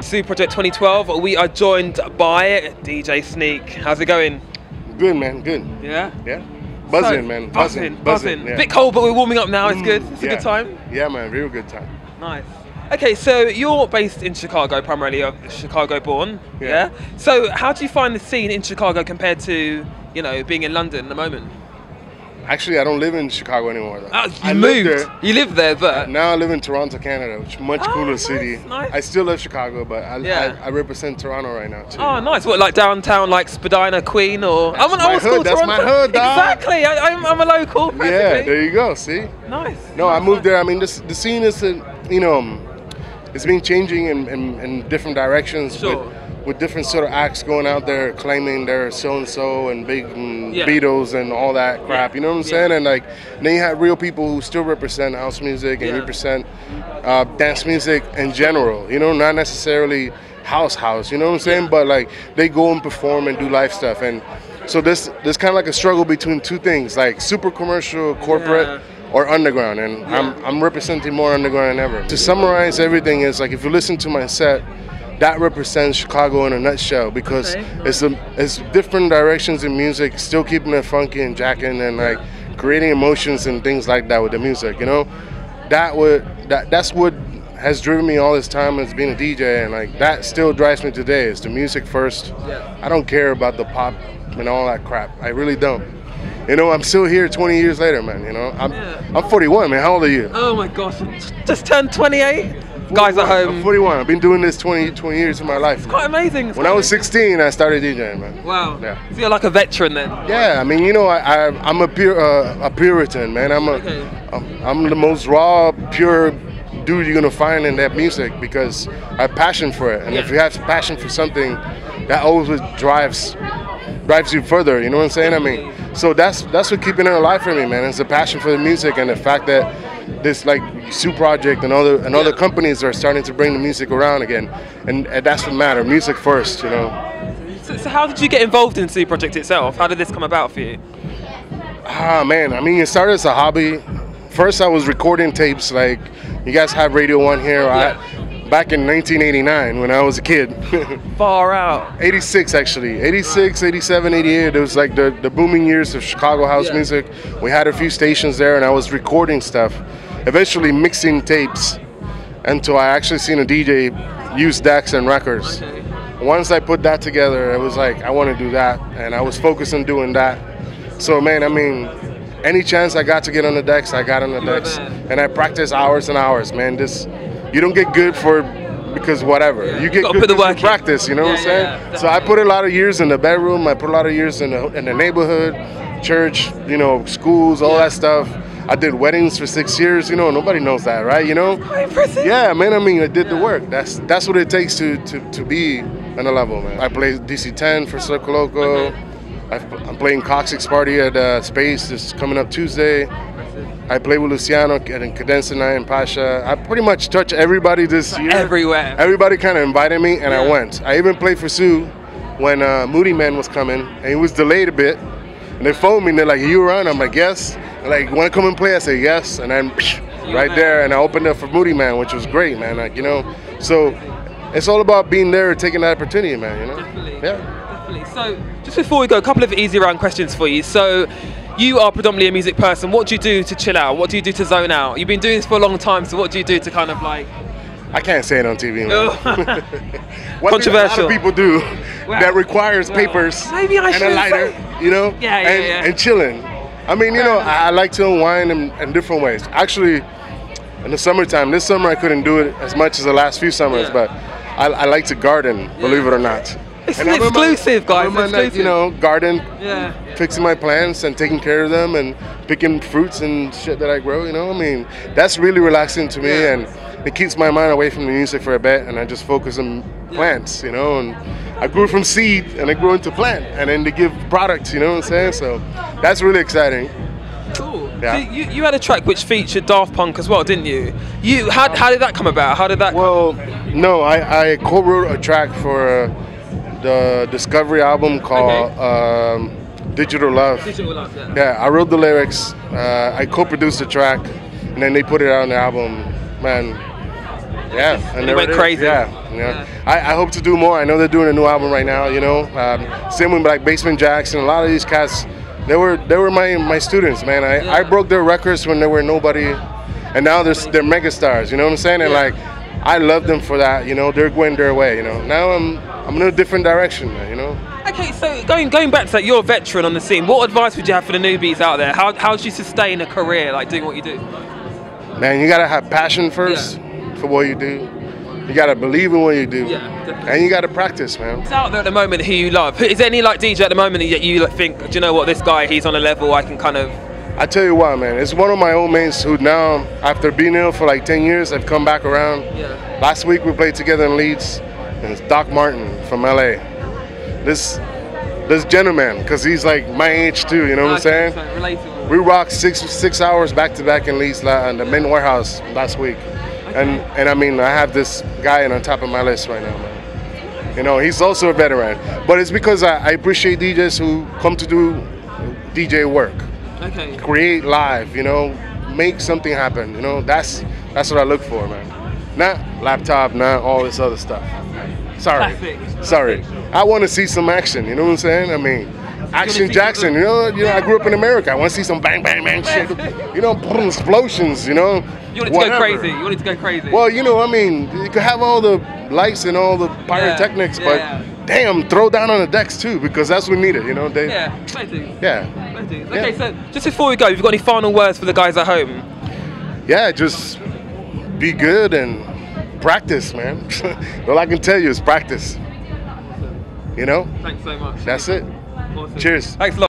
Super Project 2012. We are joined by DJ Sneak. How's it going? Good, man. Good. Yeah? Yeah. Buzzing, man. Buzzing. Yeah. A bit cold, but we're warming up now. It's good. It's a good time. Yeah, man. Real good time. Nice. Okay, so you're based in Chicago, primarily. Chicago born. Yeah. So how do you find the scene in Chicago compared to, you know, being in London at the moment? Actually, I don't live in Chicago anymore, though. You moved. You live there, but now I live in Toronto, Canada, which is a much cooler city. Nice. I still love Chicago, but I represent Toronto right now too. Oh, nice. What, like downtown, like Spadina, Queen, or? That's I'm an old school That's Toronto. my hood, dog. Exactly. I'm a local. Yeah, there you go. See. Nice. No, I moved there. I mean, the scene is, it's been changing in different directions. Sure. With different sort of acts going out there claiming they're so-and-so and big Beatles and all that crap, you know what I'm saying? And like, then you have real people who still represent house music and represent dance music in general, you know, not necessarily house, you know what I'm saying? But like, they go and perform and do live stuff. And so there's kind of like a struggle between two things, like super commercial, corporate, or underground, and I'm representing more underground than ever. To summarize everything is like, if you listen to my set, that represents Chicago in a nutshell, because it's different directions in music, still keeping it funky and jacking and like creating emotions and things like that with the music, you know? That's what has driven me all this time as being a DJ, and like that still drives me today. It's the music first. I don't care about the pop and all that crap. I really don't. You know, I'm still here 20 years later, man, you know? I'm 41, man. How old are you? Oh my gosh, just turned 28. Guys at home. I'm 41. I've been doing this 20 years of my life. It's quite amazing. When I was 16, I started DJing, man. Wow. Yeah. So you're like a veteran then? Yeah, I mean, you know, I'm a Puritan, man. I'm the most raw, pure dude you're gonna find in that music, because I have passion for it. And if you have passion for something, that always drives you further, you know what I'm saying? I mean, so that's what keeping it alive for me, man. It's the passion for the music and the fact that this like Super Project and other companies are starting to bring the music around again, and that's what matters. Music first, you know. So how did you get involved in Super Project itself? How did this come about for you? Man, I mean, it started as a hobby. First, I was recording tapes. Like, you guys have Radio 1 here. Back in 1989 when I was a kid. Far out. 86 actually. 86, 87, 88. It was like the booming years of Chicago house music. We had a few stations there and I was recording stuff. Eventually mixing tapes until I actually seen a DJ use decks and records. Once I put that together, it was like, I want to do that. And I was focused on doing that. So man, I mean, any chance I got to get on the decks, I got on the decks. And I practiced hours and hours, man. You don't get good because whatever. You get good for practice, you know what I'm saying? So I put a lot of years in the bedroom, I put a lot of years in the neighborhood, church, you know, schools, all that stuff. I did weddings for 6 years, you know, nobody knows that, right? You know? Yeah, man, I mean, I did the work. That's what it takes to be on a level, man. I played DC-10 for Circle Loco. I'm playing Coccyx Party at Space. This is coming up Tuesday. I played with Luciano and Cadenza Night and Pasha. I pretty much touched everybody this year. Everywhere. Everybody kind of invited me, and I went. I even played for Sue when Moody Man was coming, and he was delayed a bit. And they phoned me, and they're like, "Are you around?" I'm like, "Yes." And like, "Want to come and play?" I said, "Yes." And then right there, and I opened up for Moody Man, which was great, man. Like, you know, so it's all about being there, taking that opportunity, man. You know. Definitely. Yeah. Definitely. So just before we go, a couple of easy round questions for you. So, you are predominantly a music person. What do you do to chill out? What do you do to zone out? You've been doing this for a long time, so what do you do to kind of like... I can't say it on TV, man. What Controversial. A lot of people do that requires papers and a lighter, you know, and chilling. I mean, you know, I like to unwind in different ways. Actually, in the summertime, this summer I couldn't do it as much as the last few summers, but I like to garden, believe it or not. It's exclusive, guys. Exclusive. You know, garden, fixing my plants and taking care of them and picking fruits and shit that I grow, you know. I mean, that's really relaxing to me, and it keeps my mind away from the music for a bit, and I just focus on plants, you know. And I grew from seed and I grew into plant, and then they give products, you know what I'm saying? So that's really exciting. Cool. Yeah. So you had a track which featured Daft Punk as well, didn't you? How did that come about? How did that? Well, no, I co-wrote a track for the Discovery album called Digital Love. Digital Love, yeah. Yeah, I wrote the lyrics, I co-produced the track, and then they put it out on the album. Man, Yeah, and it went crazy. Yeah. I hope to do more. I know they're doing a new album right now. You know, same with like Basement Jackson. A lot of these cats, they were my students, man. I broke their records when they were nobody, and now they're mega stars. You know what I'm saying? And like, I love them for that. You know, they're going their way. You know, now I'm in a different direction, man. You know. Okay, so going back to that, you're a veteran on the scene. What advice would you have for the newbies out there? How do you sustain a career like doing what you do? Man, you gotta have passion first for what you do. You gotta believe in what you do, and you gotta practice, man. Who's out there at the moment who you love? Is there any like DJ at the moment that you like, think, do you know what, this guy, he's on a level I can kind of... I tell you what, man, it's one of my old mates who now, after being ill for like 10 years, I've come back around. Last week we played together in Leeds, and it's Doc Martin from LA. This gentleman, because he's like my age too, you know what I'm saying? So relatable. We rocked six hours back to back in Leeds in the Mint Warehouse last week. And I mean, I have this guy on top of my list right now, man. You know, he's also a veteran. But it's because I appreciate DJs who come to do DJ work. Okay. Create live, you know, make something happen. You know, that's what I look for, man. Not laptop, not all this other stuff. Sorry. I want to see some action, you know what I'm saying? I mean, Action Jackson, you know, I grew up in America. I want to see some bang, bang, bang shit. You know, explosions, you know. You want it to go crazy. You want it to go crazy. Well, you know, I mean, you could have all the lights and all the pyrotechnics, but damn, throw down on the decks too, because that's what we needed, you know. Okay, so just before we go, have you got any final words for the guys at home? Yeah, just be good and practice, man. All I can tell you is practice. You know? Thanks so much. That's it. Awesome. Cheers. Thanks a lot.